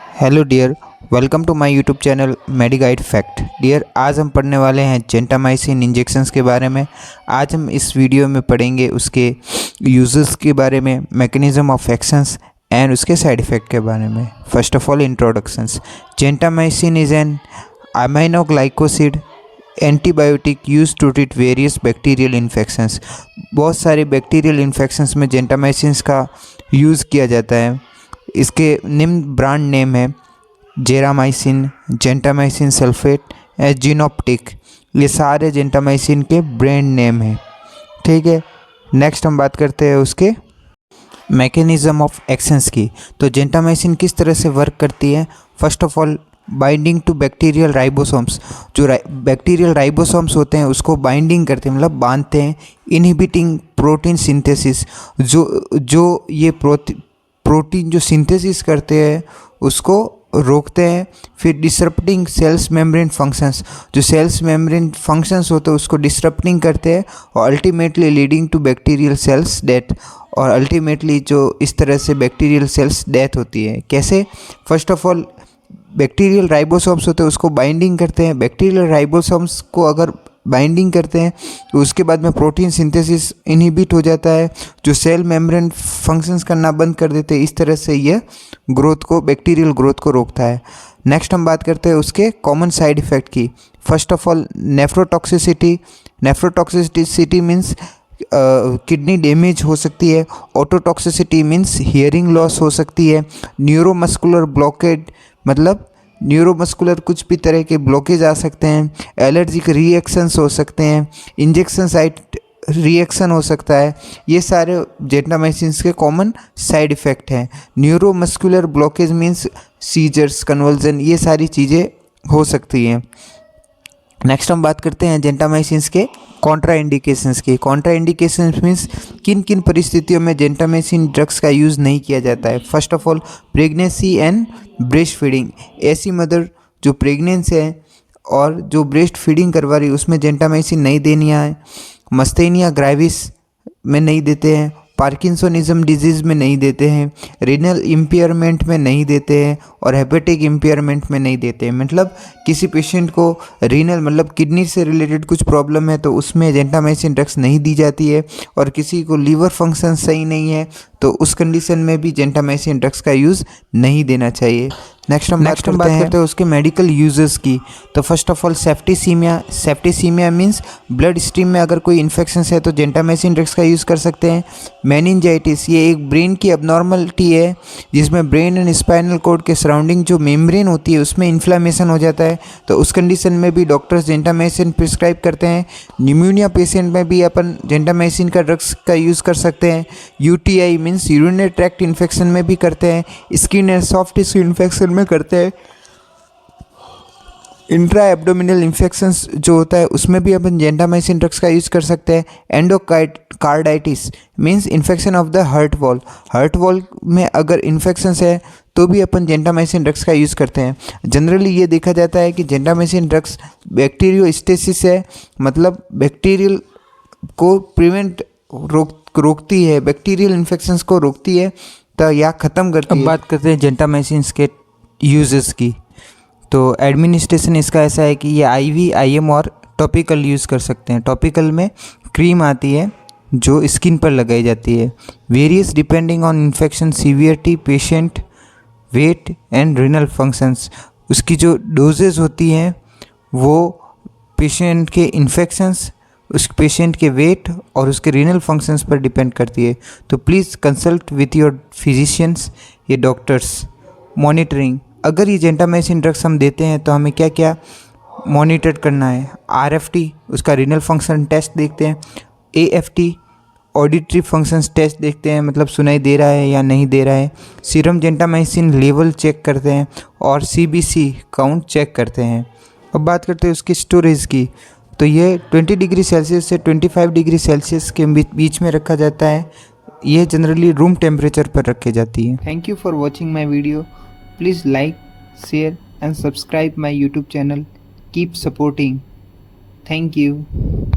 Hello dear, welcome to my YouTube channel MediGuide fact. Dear, आज हम पढ़ने वाले हैं जेंटामाइसिन इंजेक्शंस के बारे में। आज हम इस वीडियो में पढ़ेंगे उसके यूजेस के बारे में, मैकेनिज्म ऑफ एक्शंस एंड उसके साइड इफ़ेक्ट के बारे में। First of all introductions. Gentamicin is an aminoglycoside antibiotic use to treat various bacterial infections. बहुत सारे बैक्टीरियल इन्फेक्शंस में जेंटामाइसिन का यूज़ किया जाता है। इसके निम्न ब्रांड नेम है जेरामाइसिन, जेंटामाइसिन सल्फेट, एजीनोप्टिक। ये सारे जेंटामाइसिन के ब्रांड नेम हैं। ठीक है, नेक्स्ट हम बात करते हैं उसके मैकेनिज्म ऑफ एक्शंस की। तो जेंटामाइसिन किस तरह से वर्क करती है। First of all, binding to bacterial ribosomes. जो बैक्टीरियल राइबोसोम्स होते हैं उसको बाइंडिंग करते हैं, मतलब बांधते हैं। इनहिबिटिंग प्रोटीन सिंथेसिस, जो ये प्रोटीन जो सिंथेसिस करते हैं उसको रोकते हैं। फिर डिसरप्टिंग सेल्स मेम्ब्रेन फंक्शंस, जो सेल्स मेम्ब्रेन फंक्शंस होते हैं उसको डिसरप्टिंग करते हैं और ultimately leading to bacterial cells death. और अल्टीमेटली जो इस तरह से बैक्टीरियल सेल्स डेथ होती है। कैसे? First of all, bacterial ribosomes होते हैं उसको बाइंडिंग करते हैं। बैक्टीरियल राइबोसोम्स को अगर बाइंडिंग करते हैं तो उसके बाद में प्रोटीन सिंथेसिस इनहिबिट हो जाता है, जो सेल मेम्ब्रेन फंक्शंस करना बंद कर देते हैं। इस तरह से यह ग्रोथ को, बैक्टीरियल ग्रोथ को रोकता है। नेक्स्ट हम बात करते हैं उसके कॉमन साइड इफ़ेक्ट की। First of all, nephrotoxicity. Nephrotoxicity means kidney damage हो सकती है। ऑटोटॉक्सिसिटी मीन्स हियरिंग लॉस हो सकती है। न्यूरोमस्कुलर ब्लॉकेड, मतलब न्यूरोमस्कुलर कुछ भी तरह के ब्लॉकेज आ सकते हैं। एलर्जिक रिएक्शंस हो सकते हैं। इंजेक्शन साइट रिएक्शन हो सकता है। ये सारे जेंटामाइसिन के कॉमन साइड इफ़ेक्ट हैं। Neuromuscular blockage means seizures, convulsion, ये सारी चीज़ें हो सकती हैं। नेक्स्ट हम बात करते हैं जेंटामाइसिन के कॉन्ट्रा इंडिकेशंस की। कॉन्ट्रा इंडिकेशंस मीन्स किन किन परिस्थितियों में जेंटामाइसिन ड्रग्स का यूज़ नहीं किया जाता है। First of all, pregnancy and breast feeding. ऐसी मदर जो प्रेगनेंस है और जो ब्रेस्ट फीडिंग करवा रही है उसमें जेंटामाइसिन नहीं देनी है। मस्थेनिया ग्रेविस में नहीं देते हैं। पार्किंसोनिज्म डिजीज़ में नहीं देते हैं। रीनल इम्पेयरमेंट में नहीं देते हैं और हेपेटिक इम्पेयरमेंट में नहीं देते हैं। मतलब किसी पेशेंट को रीनल, मतलब किडनी से रिलेटेड कुछ प्रॉब्लम है तो उसमें जेंटामाइसिन ड्रग्स नहीं दी जाती है। और किसी को लीवर फंक्शन सही नहीं है तो उस कंडीशन में भी जेंटामाइसिन ड्रग्स का यूज़ नहीं देना चाहिए। नेक्स्ट हम बात करते हैं उसके मेडिकल यूजेस की। तो first of all, septicaemia. Septicaemia means blood stream में अगर कोई इन्फेक्शन है तो जेंटामाइसिन ड्रग्स का यूज़ कर सकते हैं। मेनिंजाइटिस, ये एक ब्रेन की एबनॉर्मलिटी है जिसमें ब्रेन एंड स्पाइनल कॉर्ड के सराउंडिंग जो मेम्ब्रेन होती है उसमें इन्फ्लामेशन हो जाता है, तो उस कंडीशन में भी डॉक्टर्स जेंटामाइसिन प्रिस्क्राइब करते हैं। न्यूमोनिया पेशेंट में भी अपन जेंटामाइसिन का ड्रग्स का यूज़ कर सकते हैं। UTI means urinary tract infection में भी करते हैं। Skin and soft tissue infection में करते हैं। इंट्रा एब्डोमिनल इन्फेक्शंस जो होता है उसमें भी अपन जेंटामाइसिन ड्रग्स का यूज़ कर सकते हैं। Endocarditis means infection of the heart wall. Heart wall में अगर इन्फेक्शंस है तो भी अपन जेंटामाइसिन ड्रग्स का यूज़ करते हैं। जनरली ये देखा जाता है कि जेंटामाइसिन ड्रग्स बैक्टीरियोस्टेसिस है, मतलब बैक्टीरियल को प्रिवेंट रोकती है, बैक्टीरियल इन्फेक्शंस को रोकती है तो या ख़त्म करती है। अब बात करते हैं जेंटामाइसिन के यूजेस की। तो एडमिनिस्ट्रेशन इसका ऐसा है कि ये आईवी, आईएम और टॉपिकल यूज़ कर सकते हैं। टॉपिकल में क्रीम आती है जो स्किन पर लगाई जाती है। Various depending on infection severity, patient weight and renal functions. उसकी जो डोजेज होती हैं वो पेशेंट के इन्फेक्शंस, उस पेशेंट के वेट और उसके रीनल फंक्शंस पर डिपेंड करती है। तो please consult with your physicians, ये डॉक्टर्स। मॉनिटरिंग, अगर ये जेंटामाइसिन ड्रग्स हम देते हैं तो हमें क्या क्या मॉनिटर करना है। आरएफटी, उसका रीनल फंक्शन टेस्ट देखते हैं। एएफटी, ऑडिटरी फंक्शंस टेस्ट देखते हैं, मतलब सुनाई दे रहा है या नहीं दे रहा है। सीरम जेंटामाइसिन लेवल चेक करते हैं और सीबीसी काउंट चेक करते हैं। अब बात करते हैं उसकी स्टोरेज की। तो ये 20 डिग्री सेल्सियस से 25 डिग्री सेल्सियस के बीच में रखा जाता है। ये जनरली रूम टेम्परेचर पर रखी जाती है। Thank you for watching my video. Please like, share and subscribe my YouTube channel. Keep supporting. Thank you.